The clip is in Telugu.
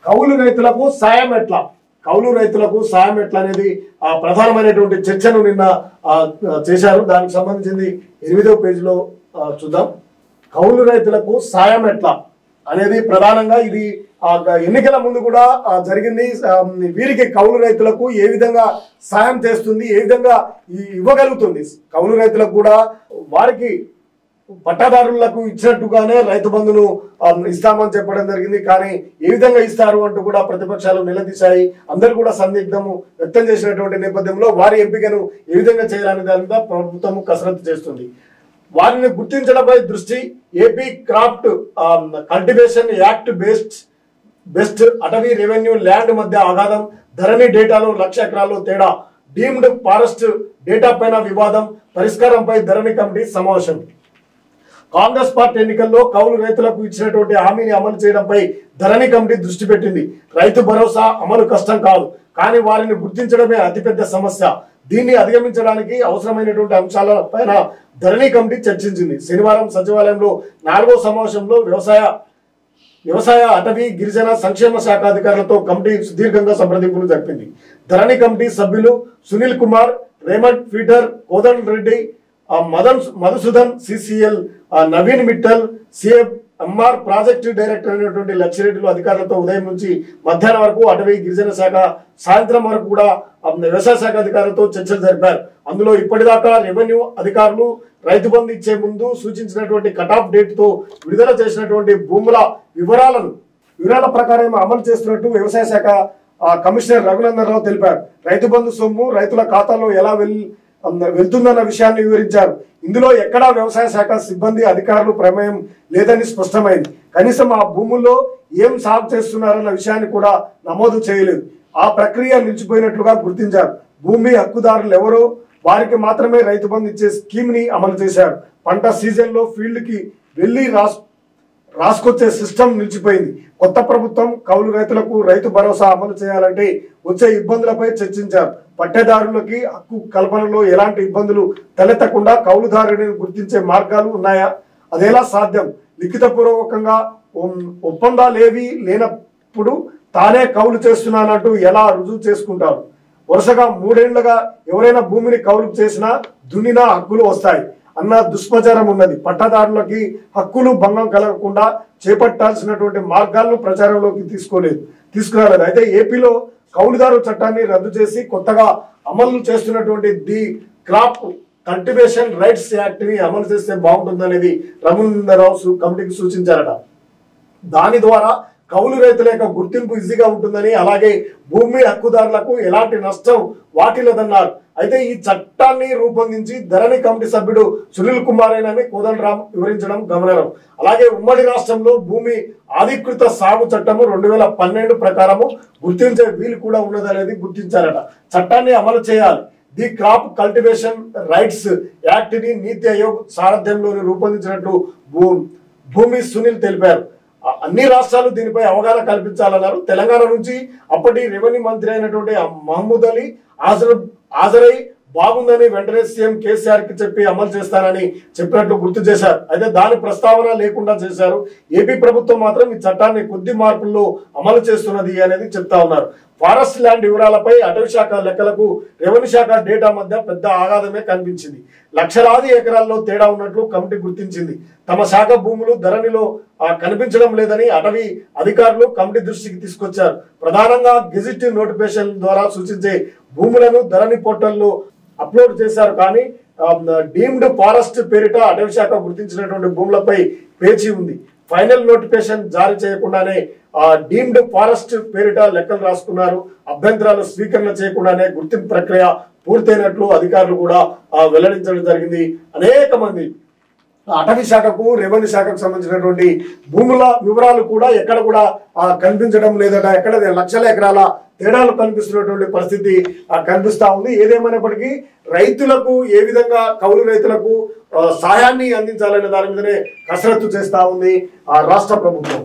కౌలు రైతులకు సాయం ఎట్లా అనేది ప్రధానమైనటువంటి చర్చను నిన్న చేశారు. దానికి సంబంధించింది 8వ పేజీలో చూద్దాం. కౌలు రైతులకు సాయం ఎట్లా అనేది ప్రధానంగా ఇది ఎన్నికల ముందు కూడా జరిగింది. వీరికి కౌలు రైతులకు ఏ విధంగా సాయం చేస్తుంది, ఏ విధంగా ఇవ్వగలుగుతుంది. కౌలు రైతులకు కూడా వారికి పట్టాదారులకు ఇచ్చినట్టుగానే రైతు బంధును ఇస్తామని చెప్పడం జరిగింది. కానీ ఏ విధంగా ఇస్తారు అంటూ కూడా ప్రతిపక్షాలు నిలదీశాయి. అందరూ కూడా సందిగ్ధము వ్యక్తం చేసినటువంటి నేపథ్యంలో వారి ఎంపికను ఏ విధంగా చేయాలనే దాని మీద ప్రభుత్వం కసరత్తు చేస్తుంది. వారిని గుర్తించడంపై దృష్టి. AP craft cultivation act best అటవీ రెవెన్యూ ల్యాండ్ మధ్య ఆఘాతం. ధరణి డేటాలో 1,00,000 ఎకరాల్లో తేడా. డీమ్డ్ ఫారెస్ట్ డేటా పైన వివాదం. పరిష్కారంపై ధరణి కమిటీ సమావేశం. కాంగ్రెస్ పార్టీ ఎన్నికల్లో కౌలు రైతులకు ఇచ్చినటువంటి హామీని అమలు చేయడంపై ధరణి కమిటీ దృష్టి పెట్టింది. రైతు భరోసా అమలు కష్టం కాదు, కానీ వారిని గుర్తించడమే అతిపెద్ద సమస్య. దీన్ని అధిగమించడానికి అవసరమైనటువంటి అంశాల పైన ధరణి కమిటీ చర్చించింది. శనివారం సచివాలయంలో 4వ సమావేశంలో వ్యవసాయ అటవీ గిరిజన సంక్షేమ శాఖ అధికారులతో కమిటీ సుదీర్ఘంగా సంప్రదింపులు జరిపింది. ధరణి కమిటీ సభ్యులు Sunil Kumar, Raymond Peter, Kodand Reddy, Madhusudan, CCL Naveen Mittal, CMR project director అయినటువంటి లక్ష్మిరెడ్డిలు అధికారులతో ఉదయం నుంచి మధ్యాహ్నం వరకు అటవీ గిరిజన శాఖ, సాయంత్రం వరకు కూడా వ్యవసాయ శాఖ అధికారులతో చర్చలు జరిపారు. అందులో ఇప్పటిదాకా రెవెన్యూ అధికారులు రైతు బంధు ఇచ్చే ముందు సూచించినటువంటి కటాఫ్ డేట్ తో విడుదల చేసినటువంటి భూముల వివరాల ప్రకారం అమలు చేస్తున్నట్టు వ్యవసాయ శాఖ కమిషనర్ రఘునందన్ రావు తెలిపారు. రైతు బంధు సొమ్ము రైతుల ఖాతాలో ఎలా వెళ్తుందన్న విషయాన్ని వివరించారు. ఇందులో ఎక్కడా వ్యవసాయ శాఖ సిబ్బంది అధికారులు ప్రమేయం లేదని స్పష్టమైంది. కనీసం ఆ భూముల్లో ఏం సాగు చేస్తున్నారన్న విషయాన్ని కూడా నమోదు చేయలేదు. ఆ ప్రక్రియ నిలిచిపోయినట్లుగా గుర్తించారు. భూమి హక్కుదారులు ఎవరో వారికి మాత్రమే రైతు బంధు ఇచ్చే స్కీమ్ ని అమలు చేశారు. పంట సీజన్ లో ఫీల్డ్ కి వెళ్లి రాసుకొచ్చే సిస్టమ్ నిలిచిపోయింది. కొత్త ప్రభుత్వం కౌలు రైతులకు రైతు భరోసా అమలు చేయాలంటే వచ్చే ఇబ్బందులపై చర్చించారు. పట్టేదారులకి హక్కు కల్పనలో ఎలాంటి ఇబ్బందులు తలెత్తకుండా కౌలుదారుని గుర్తించే మార్గాలు ఉన్నాయా? అదేలా సాధ్యం? లిఖితపూర్వకంగా ఒప్పందాలేవి లేనప్పుడు తానే కౌలు చేస్తున్నానంటూ ఎలా రుజువు చేసుకుంటారు? వరుసగా 3 ఏళ్లుగా ఎవరైనా భూమిని కౌలు చేసినా దున్నినా హక్కులు వస్తాయి అన్న దుష్ప్రచారం ఉన్నది. పట్టాదారులకి హక్కులు భంగం కలగకుండా చేపట్టాల్సినటువంటి మార్గాలను ప్రచారంలోకి తీసుకురాలేదు. అయితే ఏపీలో కౌలుదారు చట్టాన్ని రద్దు చేసి కొత్తగా అమలు చేస్తున్నటువంటి the crop cultivation rights act ని అమలు చేస్తే బాగుంటుందనేది రఘునందరావు కమిటీకి సూచించారట. దాని ద్వారా కౌలు రైతుల యొక్క గుర్తింపు ఈజీగా ఉంటుందని, అలాగే భూమి హక్కుదారులకు ఎలాంటి నష్టం వాటిల్లదన్నారు. అయితే ఈ చట్టాన్ని రూపొందించి ధరణి కమిటీ సభ్యుడు సునీల్ కుమార్ అని కోదండరామ్ వివరించడం గమనార్హం. అలాగే ఉమ్మడి రాష్ట్రంలో భూమి అధికృత సాగు చట్టము 2012 ప్రకారము గుర్తించే వీలు కూడా ఉన్నదనేది గుర్తించారట. చట్టాన్ని అమలు చేయాలి. The crop cultivation rights act ని నీతి ఆయోగ్ సారథ్యంలోని రూపొందించినట్టు భూమి సునీల్ తెలిపారు. అన్ని రాష్ట్రాలు దీనిపై అవగాహన కల్పించాలన్నారు. తెలంగాణ నుంచి అప్పటి రెవెన్యూ మంత్రి అయినటువంటి మహమూద్ అలీ హాజరై బాగుందని వెంటనే సీఎం కేసీఆర్ కి చెప్పి అమలు చేస్తానని చెప్పినట్లు గుర్తు చేశారు. అయితే దాని ప్రస్తావన లేకుండా చేశారు. ఏపీ ప్రభుత్వం మాత్రం ఈ చట్టాన్ని కొద్ది మార్పుల్లో అమలు చేస్తున్నది అనేది చెప్తా ఉన్నారు. ఫారెస్ట్ ల్యాండ్ వివరాలపై అటవీ శాఖ లెక్కలకు రెవెన్యూ శాఖ డేటా మధ్య పెద్ద ఆఘాతమే కనిపించింది. లక్షలాది ఎకరాల్లో తేడా ఉన్నట్లు కమిటీ గుర్తించింది. తమ శాఖ భూములు ధరణిలో కనిపించడం లేదని అటవీ అధికారులు కమిటీ దృష్టికి తీసుకొచ్చారు. ప్రధానంగా గెజిట్ నోటిఫికేషన్ ద్వారా సూచించే భూములను ధరణి పోర్టల్లో అప్లోడ్ చేశారు. కానీ డీమ్డ్ ఫారెస్ట్ పేరిట అటవీ శాఖ గుర్తించినటువంటి భూములపై పేచీ ఉంది. ఫైనల్ నోటిఫికేషన్ జారీ చేయకుండానే డీమ్డ్ ఫారెస్ట్ పేరిట లెక్కలు రాసుకున్నారు. అభ్యంతరాలు స్వీకరణ చేయకుండానే గుర్తింపు ప్రక్రియ పూర్తయినట్లు అధికారులు కూడా వెల్లడించడం జరిగింది. అనేక మంది అటవీ శాఖకు రెవెన్యూ శాఖకు సంబంధించినటువంటి భూముల వివరాలు కూడా ఎక్కడ కూడా కనిపించడం లేదట. ఎక్కడ లక్షల ఎకరాల తేడాలు కనిపిస్తున్నటువంటి పరిస్థితి కనిపిస్తా ఉంది. ఏదేమైనప్పటికీ రైతులకు ఏ విధంగా కౌలు రైతులకు సాయాన్ని అందించాలనే దాని మీదనే కసరత్తు చేస్తా ఉంది రాష్ట్ర ప్రభుత్వం.